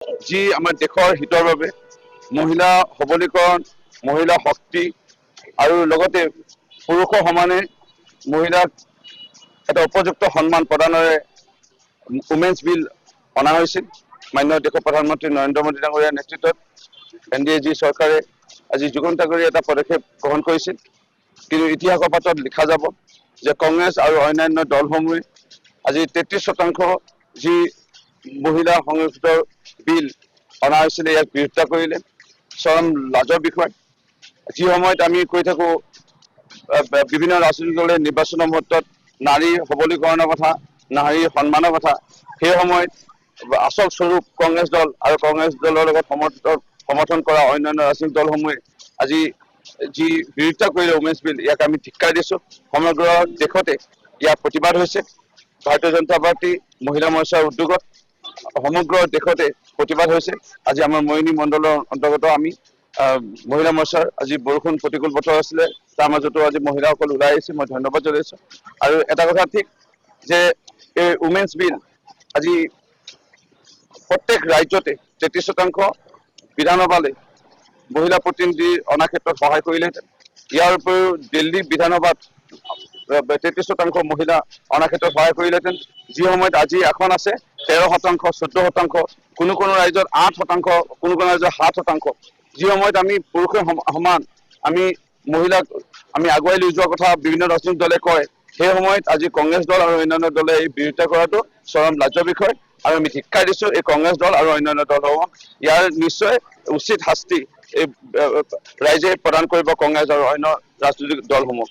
যি আমাৰ দেশৰ হিতৰ বাবে মহিলা সবলীকৰণ, মহিলা শক্তি আৰু লগতে পুৰুষৰ সমানে মহিলাক এটা উপযুক্ত সন্মান প্ৰদানেৰে উমেন্স বিল অনা হৈছিল। মাননীয় দেশৰ প্ৰধানমন্ত্ৰী নৰেন্দ্ৰ মোদী ডাঙৰীয়াৰ নেতৃত্বত NDA যি চৰকাৰে আজি যুগান্তকাৰী এটা পদক্ষেপ গ্ৰহণ কৰিছিল। কিন্তু ইতিহাসৰ পাতত লিখা যাব যে কংগ্ৰেছ আৰু অন্যান্য দলসমূহে আজি 33% যি মহিলা সংৰক্ষিত বিল অনা হৈছিলে ইয়াক বিৰোধিতা কৰিলে। চৰম লাজৰ বিষয়। যি সময়ত আমি কৈ থাকো বিভিন্ন ৰাজনৈতিক দলে নিৰ্বাচনৰ মুহূৰ্তত নাৰীৰ সবলীকৰণৰ কথা, নাৰীৰ সন্মানৰ কথা, সেই সময়ত আচল স্বৰূপ কংগ্ৰেছ দল আৰু কংগ্ৰেছ দলৰ লগত সমৰ্থন কৰা অন্যান্য ৰাজনৈতিক দলসমূহে আজি যি বিৰোধিতা কৰিলে উমেন্স বিল, ইয়াক আমি ধিক্কাৰ দিছো। সমগ্ৰ দেশতে ইয়াৰ প্ৰতিবাদ হৈছে। ভাৰতীয় জনতা পাৰ্টি মহিলা মৰ্চাৰ উদ্যোগত সমগ্ৰ দেশতে প্ৰতিবাদ হৈছে। আজি আমাৰ মৰিনী মণ্ডলৰ অন্তৰ্গত আমি মহিলা মৰ্চাৰ আজি বৰষুণ প্ৰতিকূল বতৰ আছিলে, তাৰ মাজতো আজি মহিলাসকল ওলাই আহিছে, মই ধন্যবাদ জনাইছো। আৰু এটা কথা ঠিক যে এই উমেন্স বিল আজি প্ৰত্যেক ৰাজ্যতে 33% বিধানসভালৈ মহিলা প্ৰতিনিধি অনাৰ ক্ষেত্ৰত সহায় কৰিলেহেঁতেন। ইয়াৰ উপৰিও দিল্লী বিধানসভাত 33% মহিলা অনাৰ ক্ষেত্ৰত সহায় কৰিলেহেঁতেন। যি সময়ত আজি আসন আছে 13%, 14%, কোনো ৰাজ্যত 8%, কোনো ৰাজ্যত 7%। যি সময়ত আমি পুৰুষৰ সমান আমি মহিলাক আমি আগুৱাই লৈ যোৱাৰ কথা বিভিন্ন ৰাজনৈতিক দলে কয়, সেই সময়ত আজি কংগ্ৰেছ দল আৰু অন্যান্য দলে এই বিৰোধিতা কৰাটো চৰম লাজ্যৰ বিষয়। আৰু আমি ধিক্কাৰ দিছো এই কংগ্ৰেছ দল আৰু অন্যান্য দলসমূহক। ইয়াৰ নিশ্চয় উচিত শাস্তি এই ৰাইজে প্ৰদান কৰিব কংগ্ৰেছ আৰু অন্য ৰাজনৈতিক দলসমূহ।